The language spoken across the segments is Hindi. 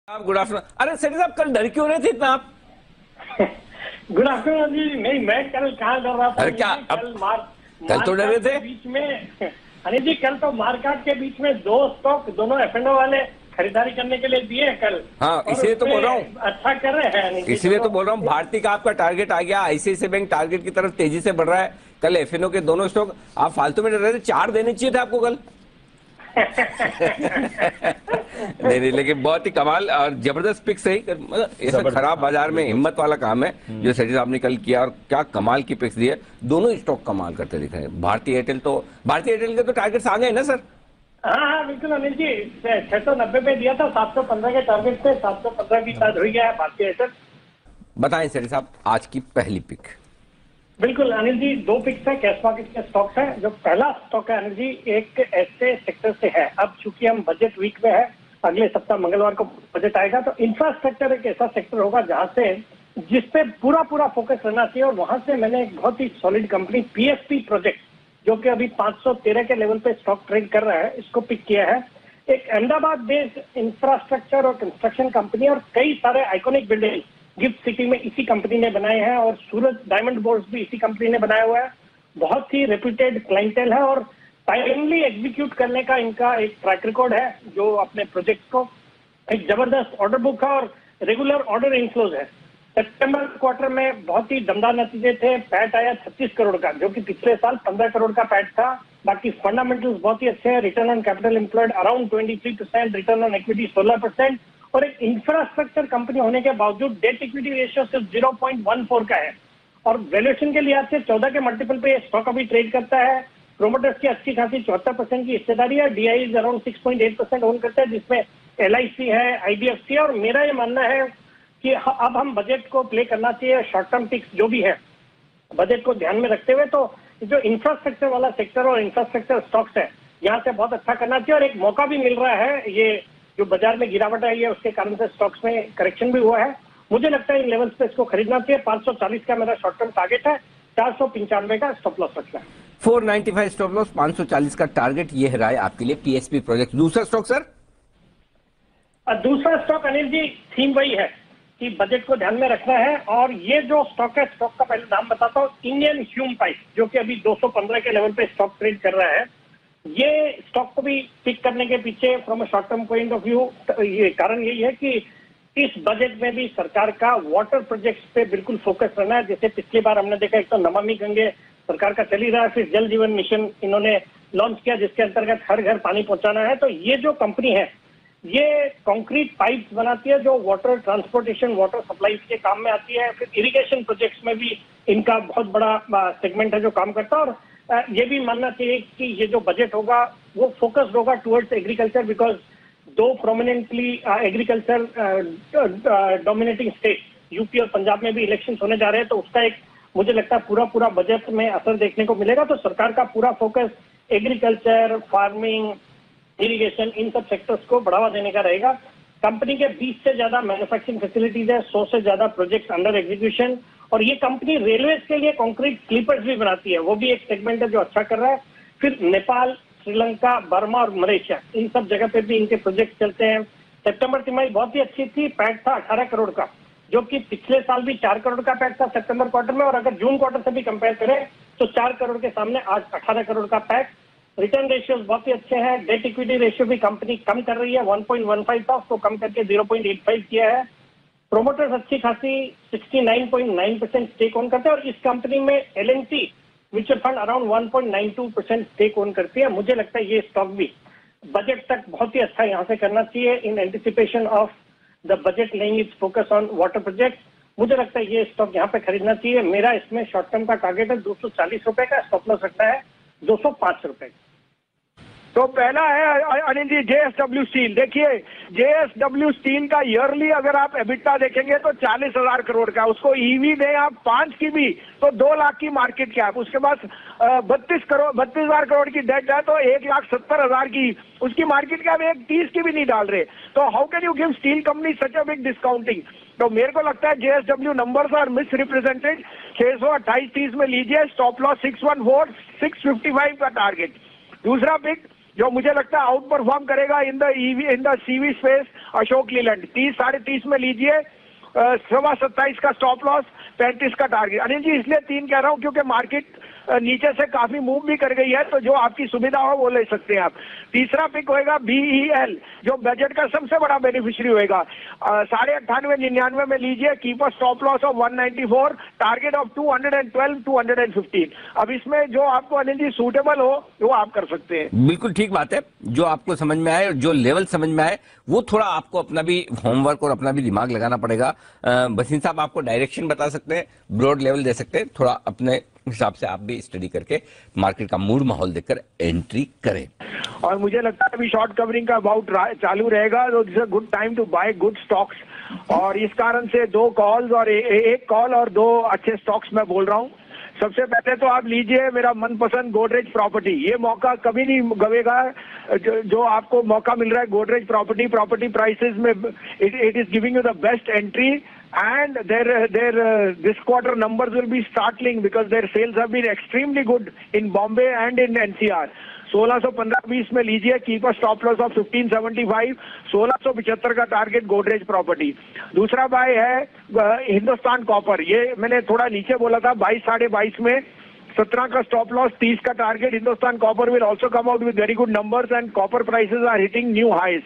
आप गुड आफ्टरनून। अरे सेठी साहब कल डर क्यों रहे थे इतना आप? गुड आफ्टरनून जी। नहीं, मैं कल कहाँ डर रहा था। अरे क्या कल तो डर रहे थे बीच में अनिल जी, कल तो मार्केट के बीच में दो स्टॉक दोनों एफ&ओ वाले खरीदारी करने के लिए दिए कल। हाँ, इसीलिए तो बोल रहा हूँ, अच्छा कर रहे हैं अनिल जी। इसीलिए तो बोल रहा हूँ भारती का आपका टारगेट आ गया, आईसीआईसीआई बैंक टारगेट की तरफ तेजी से बढ़ रहा है। कल एफएनओ के दोनों स्टॉक आप फालतू में डर रहे थे, 4 देने चाहिए थे आपको कल। नहीं नहीं, लेकिन बहुत ही कमाल और जबरदस्त पिक सही, मतलब ऐसा खराब बाजार में हिम्मत वाला काम है जो सेठी साहब ने कल किया और क्या कमाल की पिक्स दी है। दोनों स्टॉक कमाल करते दिख रहे हैं। भारतीय एयरटेल के तो टारगेट्स आ गए ना सर? हाँ बिल्कुल अनिल जी, 690 पे दिया था, 715 के टारगेट पे 715 की टच हो गया है भारतीय एयरटेल। बताएं सेठी साहब आज की पहली पिक। बिल्कुल अनिल जी, दो पिक्स है, कैश मार्केट के स्टॉक्स है। जो पहला स्टॉक है अनिल जी, एक ऐसे सेक्टर से है, अब चूंकि हम बजट वीक में है, अगले सप्ताह मंगलवार को बजट आएगा, तो इंफ्रास्ट्रक्चर एक ऐसा सेक्टर होगा जहां से जिसपे पूरा पूरा फोकस रहना चाहिए। और वहां से मैंने एक बहुत ही सॉलिड कंपनी पीएसपी प्रोजेक्ट, जो कि अभी 513 के लेवल पे स्टॉक ट्रेड कर रहा है, इसको पिक किया है। एक अहमदाबाद बेस्ड इंफ्रास्ट्रक्चर और कंस्ट्रक्शन कंपनी और कई सारे आइकॉनिक बिल्डिंग गिफ्ट सिटी में इसी कंपनी ने बनाए हैं, और सूरज डायमंड बोर्ड भी इसी कंपनी ने बनाया हुआ है। बहुत ही रेप्यूटेड क्लाइंटेल है और टाइमली एग्जीक्यूट करने का इनका एक ट्रैक रिकॉर्ड है। जो अपने प्रोजेक्ट को एक जबरदस्त ऑर्डर बुक है और रेगुलर ऑर्डर इनफ्लोज है। सितंबर क्वार्टर में बहुत ही दमदार नतीजे थे। पैट आया 36 करोड़ का, जो कि पिछले साल 15 करोड़ का पैट था। बाकी फंडामेंटल्स बहुत ही अच्छे हैं। Return on capital employed around 23%, return on equity 16%, और एक इंफ्रास्ट्रक्चर कंपनी होने के बावजूद डेट इक्विटी रेशियो सिर्फ 0.14 का है। और वैल्यूएशन के लिहाज से 14 के मल्टीपल पे स्टॉक अभी ट्रेड करता है। प्रोमोटर्स की अच्छी खासी 74% की हिस्सेदारी है। डीआई अराउंड 6.8% ओन करते हैं, जिसमें एलआईसी है, आईडीएफसी है। और मेरा ये मानना है कि अब हम बजट को प्ले करना चाहिए, शॉर्ट टर्म पिक्स जो भी है बजट को ध्यान में रखते हुए। तो जो इंफ्रास्ट्रक्चर वाला सेक्टर और इंफ्रास्ट्रक्चर स्टॉक्स है, यहाँ से बहुत अच्छा करना चाहिए। और एक मौका भी मिल रहा है, ये जो बाजार में गिरावट आई है उसके कारण से स्टॉक्स में करेक्शन भी हुआ है। मुझे लगता है इन लेवल्स पे इसको खरीदना चाहिए। 540 का मेरा शॉर्ट टर्म टारगेट है, 495 का स्टॉप लॉस रखना है। 495 स्टॉप लॉस, 540 का टारगेट, ये है आपके लिए पीएसपी प्रोजेक्ट। दूसरा स्टॉक सर? दूसरा स्टॉक अनिल जी, थीम वही है कि बजट को ध्यान में रखना है। और ये जो स्टॉक है, स्टॉक का पहले नाम बताता हूँ, इंडियन ह्यूम पाइप, जो कि अभी 215 के लेवल पे स्टॉक ट्रेड कर रहा है। ये स्टॉक को भी पिक करने के पीछे from a short term point of view ये कारण यही है कि इस बजट में भी सरकार का वाटर प्रोजेक्ट्स पे बिल्कुल फोकस रहना है। जैसे पिछली बार हमने देखा, एक तो नमामि गंगे सरकार का चल ही रहा है, फिर जल जीवन मिशन इन्होंने लॉन्च किया, जिसके अंतर्गत हर घर पानी पहुंचाना है। तो ये जो कंपनी है, ये कंक्रीट पाइप्स बनाती है जो वाटर ट्रांसपोर्टेशन, वाटर सप्लाई के काम में आती है। फिर इरिगेशन प्रोजेक्ट्स में भी इनका बहुत बड़ा सेगमेंट है जो काम करता है। और ये भी मानना चाहिए कि ये जो बजट होगा वो फोकस्ड होगा टुवर्ड्स एग्रीकल्चर, बिकॉज दो prominently agriculture dominating state UP और पंजाब में भी इलेक्शन होने जा रहे हैं। तो उसका एक मुझे लगता है पूरा बजट में असर देखने को मिलेगा। तो सरकार का पूरा फोकस एग्रीकल्चर, फार्मिंग, इरिगेशन, इन सब सेक्टर्स को बढ़ावा देने का रहेगा। कंपनी के 20 से ज्यादा मैन्युफैक्चरिंग फैसिलिटीज है, 100 से ज्यादा प्रोजेक्ट्स अंडर एग्जीक्यूशन। और ये कंपनी रेलवेज के लिए कंक्रीट स्लीपर्स भी बनाती है, वो भी एक सेगमेंट है जो अच्छा कर रहा है। फिर नेपाल, श्रीलंका, बर्मा और मलेशिया, इन सब जगह पे भी इनके प्रोजेक्ट चलते हैं। सितंबर तिमाही बहुत ही अच्छी थी, पैट था 18 करोड़ का, जो कि पिछले साल भी 4 करोड़ का पैट था सितंबर क्वार्टर में। और अगर जून क्वार्टर से भी कंपेयर करें तो 4 करोड़ के सामने आज 18 करोड़ का पैट। रिटर्न रेशियोज बहुत ही अच्छे हैं। डेट इक्विटी रेशियो भी कंपनी कम कर रही है, 1.15 था, उसको कम करके 0.85 किया है। प्रोमोटर्स अच्छी खासी 69.9% स्टेक ओन करते हैं। और इस कंपनी में LNT mutual fund around 1.92% stake own करती है। मुझे लगता है ये स्टॉक भी बजट तक बहुत ही अच्छा यहाँ से करना चाहिए, in anticipation of the budget laying it's focus on water project. मुझे लगता है ये स्टॉक यहाँ पे खरीदना चाहिए। मेरा इसमें शॉर्ट टर्म का टारगेट है 240 रुपए का, स्टॉप लॉस रखना है 205 रुपए। तो पहला है अनिल जी जेएसडब्ल्यू स्टील। देखिए जेएसडब्ल्यू स्टील का ईयरली अगर आप एबिटा देखेंगे तो 40,000 करोड़ का, उसको ईवी दें आप 5 की भी तो 2 लाख की मार्केट कैप, उसके बाद 32,000 करोड़ की डेट है तो 1,70,000 की उसकी मार्केट कैप, 1,30 की भी नहीं डाल रहे। तो how can you give steel company such a big discounting? तो मेरे को लगता है JSW numbers are misrepresented. 628-30 में लीजिए, स्टॉप लॉस 614, 655 का टारगेट। दूसरा पिक जो मुझे लगता है आउट परफॉर्म करेगा in the EV, in the CV space, Ashok Leyland 30 साढ़े 30 में लीजिए, 27.25 का स्टॉप लॉस, 35 का टारगेट। अनिल जी इसलिए 3 कह रहा हूं क्योंकि मार्केट नीचे से काफी मूव भी कर गई है, तो जो आपकी सुविधा हो वो ले सकते हैं आप। तीसरा पिक होएगा BEL, जो बजट का सबसे बड़ा बेनिफिशियरी होएगा। 98.5 99 में लीजिए, keeper stop loss of 194, target of 212 215। अब इसमें जो आपको अनिल जी सूटेबल हो वो आप कर सकते हैं। बिल्कुल ठीक बात है, जो आपको समझ में आए, जो लेवल समझ में आए, वो थोड़ा आपको अपना भी होमवर्क और अपना भी दिमाग लगाना पड़ेगा। बसीन साहब आपको डायरेक्शन बता सकते हैं, ब्रॉड लेवल दे सकते हैं, थोड़ा अपने हिसाब से आप भी स्टडी करके मार्केट का मूड माहौल देखकर एंट्री करें। और मुझे लगता है अभी शॉर्ट कवरिंग का अबाउट चालू रहेगा, तो it's a good time to buy good stocks. और इस कारण से 2 कॉल्स और एक कॉल और 2 अच्छे स्टॉक्स मैं बोल रहा हूँ। सबसे पहले तो आप लीजिए मेरा मनपसंद गोदरेज प्रॉपर्टी, ये मौका कभी नहीं गवेगा जो आपको मौका मिल रहा है गोदरेज प्रॉपर्टी प्राइसेस में। It is giving you the best entry and their this quarter numbers will be startling because their sales have been extremely good in Bombay and in NCR. 1615-20 में लीजिए, कीपर स्टॉप लॉस ऑफ 1575, 1675 का टारगेट गोदरेज प्रॉपर्टी। दूसरा बाय है हिंदुस्तान कॉपर, ये मैंने थोड़ा नीचे बोला था 22 साढ़े 22 में, 17 का स्टॉप लॉस, 30 का target. Hindustan copper will also come out with very good numbers and copper prices are hitting new highs.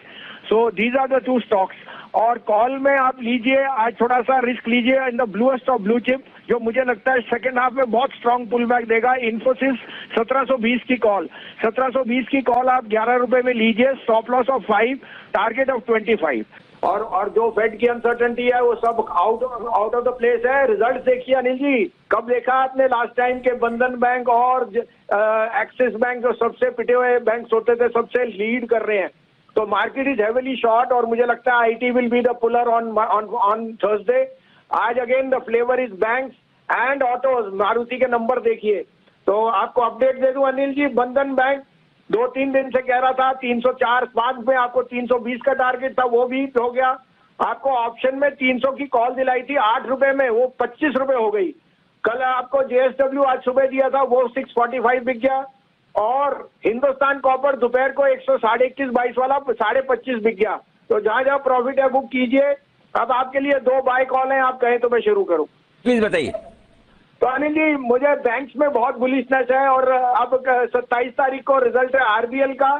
So these are the 2 stocks. और कॉल में आप लीजिए, आज थोड़ा सा रिस्क लीजिए in the bluest of blue chip, जो मुझे लगता है सेकंड हाफ में बहुत स्ट्रांग पुल बैक देगा। इन्फोसिस 1720 की कॉल, 1720 की कॉल आप 11 रुपए में लीजिए, stop loss of 5, target of 25। और जो फेड की अनसर्टेनिटी है वो सब आउट ऑफ द प्लेस है। रिजल्ट देखिए अनिल जी, कब देखा आपने लास्ट टाइम के बंधन बैंक और एक्सिस बैंक जो सबसे पिटे हुए बैंक होते थे सबसे लीड कर रहे हैं। तो मार्केट इज हेवीली शॉर्ट और मुझे लगता है IT will be the puller on Thursday. आज again the flavour is banks and autos. Maruti के नंबर देखिए। तो आपको अपडेट दे दूं अनिल जी, बंधन बैंक 2-3 दिन से कह रहा था 304, बाद में आपको 320 का टारगेट था, वो भी हो गया। आपको ऑप्शन में 300 की कॉल दिलाई थी 8 रुपए में, वो 25 रुपए हो गई। कल आपको JSW आज सुबह दिया था, वो 645 बिक गया। और हिंदुस्तान कॉपर दोपहर को 121.22 वाला 25.5 बिक गया। तो जहां जहां प्रॉफिट है बुक कीजिए। अब आपके लिए 2 बाय कॉल हैं, आप कहें तो मैं शुरू करूं। प्लीज बताइए। तो अनिल जी मुझे बैंक्स में बहुत बुलिशनेस है और अब 27 तारीख को रिजल्ट है RBL का,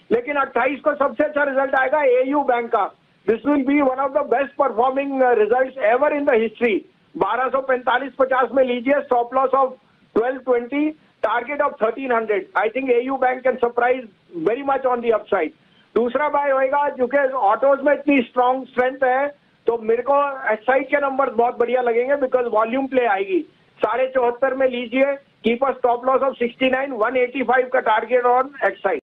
लेकिन 28 को सबसे अच्छा रिजल्ट आएगा AU बैंक का। This will be one of the best performing results ever in the history. 1245-50 में लीजिए, stop loss of 1220, target of 1300। I think AU bank can surprise very much on the upside. दूसरा बाय होएगा, क्योंकि ऑटोज में इतनी स्ट्रॉन्ग स्ट्रेंथ है तो मेरे को एक्साइड के नंबर बहुत बढ़िया लगेंगे बिकॉज वॉल्यूम प्ले आएगी। 74.5 में लीजिए, कीपर स्टॉप लॉस ऑफ 69, 185 का टारगेट ऑन एक्साइड।